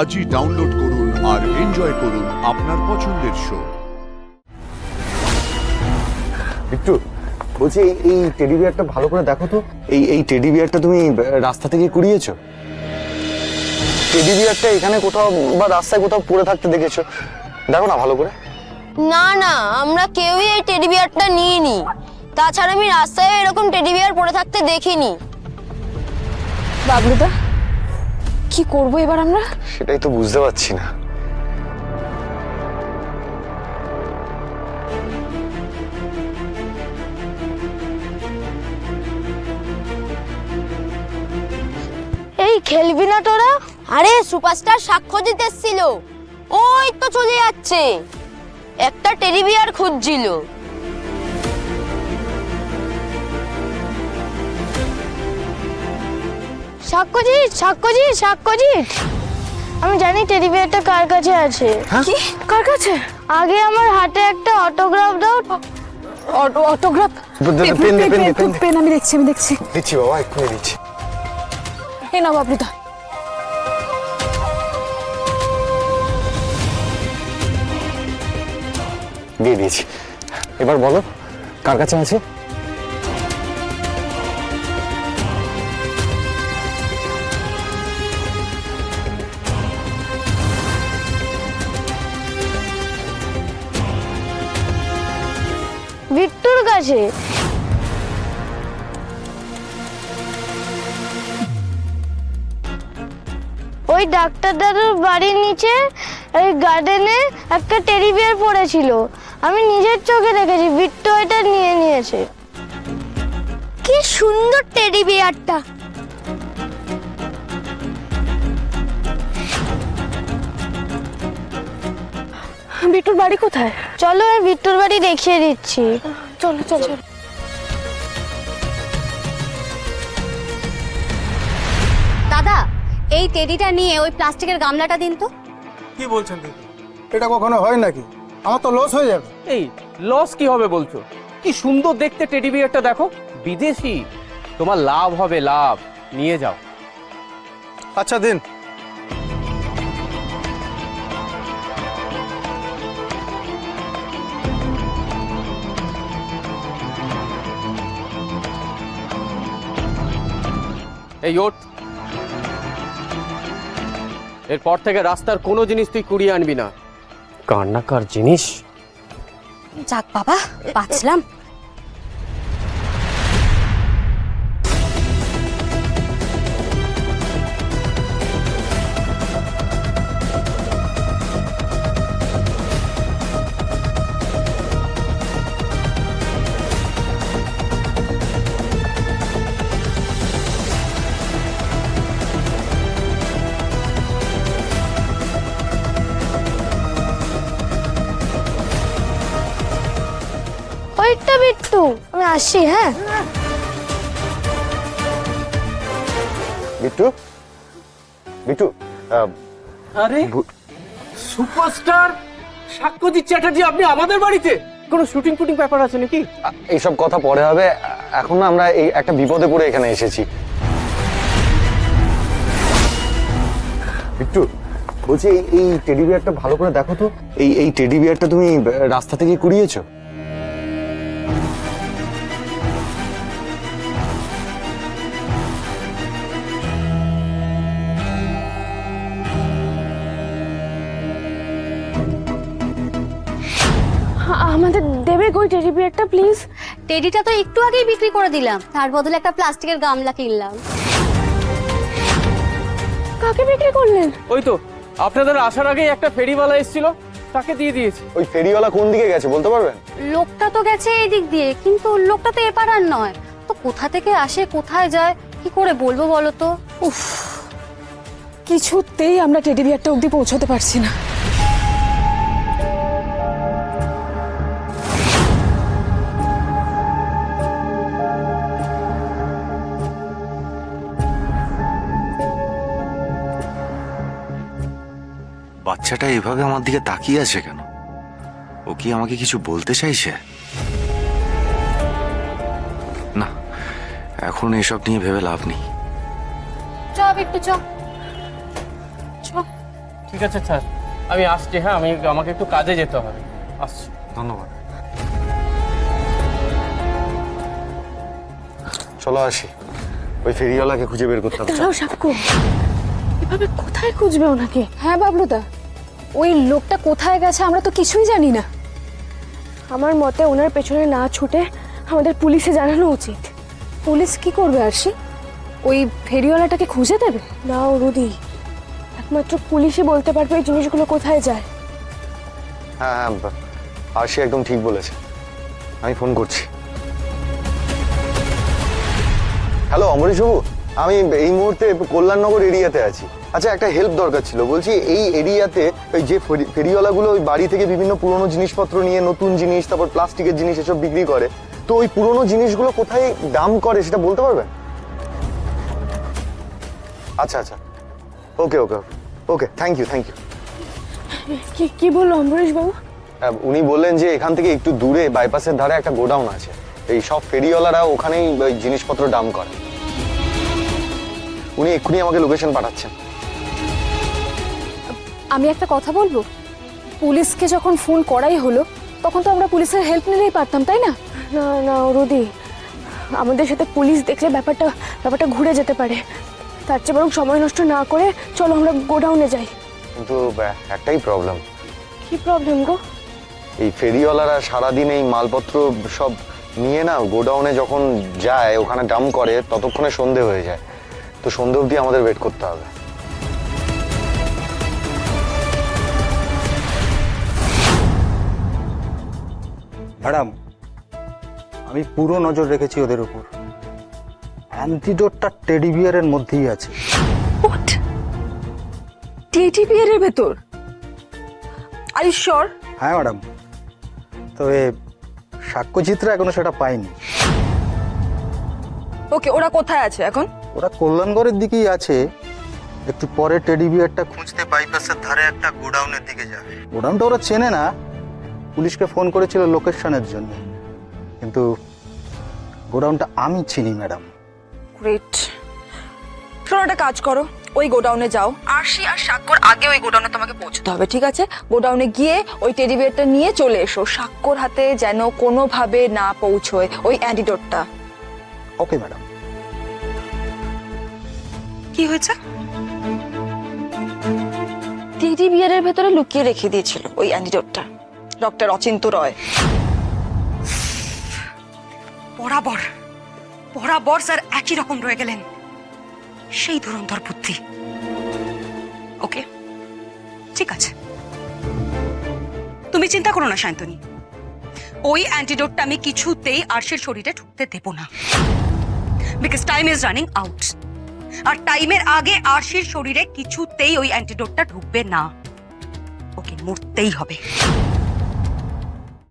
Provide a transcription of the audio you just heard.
আজই ডাউনলোড করুন আর এনজয় করুন আপনার পছন্দের শো। একটু বলছি, এই টেডি বিয়ারটা ভালো করে দেখো তো। এই টেডি বিয়ারটা তুমি রাস্তা থেকে কুড়িয়েছো? টেডি বিয়ারটা এখানে কোথাও বা রাস্তায় কোথাও পড়ে থাকতে দেখেছো? দেখো না ভালো করে। না না, আমরা কেউই এই টেডি বিয়ারটা নিইনি। তাছাড়া আমি রাস্তায় এরকম টেডি বিয়ার পড়ে থাকতে দেখিনি। বাবলুদা, কি করব এবার আমরা? সেটাই তো বুঝতে পারছি না। এই খেলবি না তোরা? আরে সুপারস্টার সাক্ষ্য দিতে এসেছিল, ওই তো চলে যাচ্ছে। একটা টেডি বিয়ার খুঁজছিল। সাক্ষ্যজিৎ, সাক্ষ্যজিৎ, সাক্ষ্যজিৎ, আমি জানি টেডি বিয়ারটা কার কাছে আছে। কি? কার কাছে? আগে আমার হাতে একটা অটোগ্রাফ দাও। অটোগ্রাফ? পেন আমি দেখছি দিচ্ছি বাবা, এক্ষুনি দিচ্ছি। এ নাও বাবলুদা। দিয়ে দিয়েছি। এবার বলো কার কাছে আছে? বিট্টুর কাছে। ওই ডাক্তার দাদুর বাড়ির নিচে ওই গার্ডেনে একটা টেডি বিয়ার পড়েছিল। আমি নিজের চোখে দেখেছি, বিট্টু এটা নিয়ে নিয়েছে। কি সুন্দর টেডি বিয়ারটা। বিট্টুর বাড়ি কোথায়? চলো আমি বিট্টুর বাড়ি দেখিয়ে দিচ্ছি। চলো চলো। দাদা, এই টেডিটা নিয়ে ওই প্লাস্টিকের গামলাটা দিন তো। কি বলছেন দিদি? এটা কখনো হয় নাকি? আমার তো লস হয়ে যাবে। এই লস কি হবে বলছো? কি সুন্দর দেখতে টেডি বিয়ারটা দেখো, বিদেশি। তোমার লাভ হবে, লাভ। নিয়ে যাও। আচ্ছা দিন। এই ওঠ। এরপর থেকে রাস্তার কোনো জিনিস তুই কুড়িয়ে আনবি না। কান্নাকার জিনিস। যাক বাবা, বাঁচলাম। ওইটা বিট্টু, আমি আসছি। হ্যাঁ বিট্টু, বিট্টু, আরে সুপারস্টার সাক্ষ্যজিৎ চ্যাটার্জি, আপনি আমাদের বাড়িতে? কোনো শুটিং ফুটিং ব্যাপার আছে নাকি? এইসব কথা পরে হবে। এখন না আমরা এই একটা বিপদে পড়ে এখানে এসেছি। বিট্টু বলছি, এই টেডি বিয়ারটা ভালো করে দেখো তো। এই টেডি বিয়ারটা তুমি রাস্তা থেকে কুড়িয়েছো? আমাদের দেবে গো টেডি বিয়ারটা প্লিজ। টেডিটা তো একটু আগেই বিক্রি করে দিলাম, তার বদলে একটা প্লাস্টিকের গামলা কিনলাম। কাকে বিক্রি করলেন? ওই তো আপনাদের আসার আগেই একটা ফেরিওয়ালা এসেছিল, তাকে দিয়ে দিয়েছি। ওই ফেরিওয়ালা কোন দিকে গেছে বলতে পারবেন? লোকটা তো গেছে এই দিক দিয়ে, কিন্তু লোকটা তো এপার আর নয়। তো কোথা থেকে আসে কোথায় যায় কি করে বলবো বলো তো? উফ, কিছুতেই আমরা টেডি বিয়ারটা অবধি পৌঁছতে পারছি না। বাচ্চাটা এভাবে আমার দিকে তাকিয়ে আছে কেন? ও কি আমাকে কিছু বলতে চাইছে? না, এখন এসব নিয়ে ভেবে লাভ নেই। চ বিট্টু চ। ঠিক আছে স্যার, আমি আসছি। হ্যাঁ, আমাকে একটু কাজে যেতে হবে, আসছি। ধন্যবাদ। চলো আসি, ওই ফেরিওয়ালাকে খুঁজে বের করতে হবে। দাঁড়াও সাক্ষ্য, এভাবে কোথায় খুঁজবে ওনাকে? হ্যাঁ বাবলুদা, ওই লোকটা কোথায় গেছে আমরা তো কিছুই জানি না। আমার মতে ওনার পেছনে না ছুটে আমাদের পুলিশে জানানো উচিত। পুলিশ কি করবে আরশি? ওই ফেরিওয়ালাটাকে খুঁজে দেবে? না রুদি, একমাত্র পুলিশই বলতে পারবে এই জিনিসগুলো কোথায় যায়। হ্যাঁ হ্যাঁ, আরশি একদম ঠিক বলেছে, আমি ফোন করছি। হ্যালো অমরেশ বাবু, আমি এই মুহূর্তে কল্যাণনগর এরিয়াতে আছি। আচ্ছা, একটা হেল্প দরকার ছিল। বলছি এই এরিয়াতে ওই যে ফেরিওয়ালাগুলো ওই বাড়ি থেকে বিভিন্ন পুরনো জিনিসপত্র নিয়ে নতুন জিনিস, তারপর প্লাস্টিকের জিনিস এসব বিক্রি করে, তো ওই পুরনো জিনিসগুলো কোথায় দাম করে সেটা বলতে পারবেন? আচ্ছা আচ্ছা, ওকে ওকে ওকে, থ্যাংক ইউ থ্যাংক ইউ। কি কি বললো অম্বরীশ বাবু? উনি বললেন যে এখান থেকে একটু দূরে বাইপাসের ধারে একটা গোডাউন আছে, এই সব ফেরিওয়ালারা ওখানেই ওই জিনিসপত্র দাম করে। উনি এক্ষুনি আমাকে লোকেশন পাঠাচ্ছেন। আমি একটা কথা বলবো, পুলিশকে যখন ফোন করাই হলো তখন তো আমরা পুলিশের হেল্প নিলেই পারতাম, তাই না? না না রুদি, আমাদের সাথে পুলিশ দেখলে ব্যাপারটা ঘুরে যেতে পারে। তার চেয়ে বরং সময় নষ্ট না করে চলো আমরা গোডাউনে যাই। কিন্তু একটাই প্রবলেম। কি প্রবলেম গো? এই ফেরিওয়ালারা সারাদিন এই মালপত্র সব নিয়ে না গোডাউনে যখন যায় ওখানে ডাম্প করে, ততক্ষণে সন্ধে হয়ে যায়। তো সন্ধে অবধি আমাদের ওয়েট করতে হবে। ম্যাডাম, আমি পুরো নজর রেখেছি ওদের উপর। অ্যান্টিডোটটা টেডি বিয়ারের মধ্যেই আছে। হোয়াট? টেডি বিয়ারের ভেতর? Are you sure? হ্যাঁ ম্যাডাম, তবে সাক্ষ্যচিত্র এখনো সেটা পাইনি। ওকে, ওরা কোথায় আছে এখন? ওরা কল্যাণগড়ের দিকেই আছে। একটু পরে টেডি বিয়ারটা খুঁজতে বাইপাসের ধারে একটা গোডাউনের দিকে যাবে। গোডাউনটা ওরা চেনে না, পুলিশকে ফোন করেছিল লোকেশনের জন্য, কিন্তু গোডাউনটা আমি চিনি ম্যাডাম। গ্রেট। শোনো, একটা কাজ করো, ওই গোডাউনে যাও। আরশি আর স্বাক্ষর আগে ওই গোডাউনে তোমাকে পৌঁছতে হবে, ঠিক আছে? গোডাউনে গিয়ে ওই টেডি বিয়ারটা নিয়ে চলে এসো। স্বাক্ষর হাতে যেন কোনোভাবে না পৌঁছয় ওই অ্যান্টিডোটটা। Okay madam. কি হয়েছে? টেডি বিয়ারের ভেতরে লুকিয়ে রেখে দিয়েছিল ওই অ্যান্টিডোটটা ডক্টর অচিন্ত রয়। বরাবর বরাবর স্যার একই রকম রয়ে গেলেন, সেই ধুরন্ধর বুদ্ধি। ওকে, ঠিক আছে, তুমি চিন্তা করো না শান্তনী, ওই অ্যান্টিডোটটা আমি কিছুতেই আরশির শরীরে ঢুকতে দেব না, because time is running out. আর টাইমের আগে আরশির শরীরে কিছুতেই ওই অ্যান্টিডোটটা ঢুকবে না, ওকে মরতেই হবে।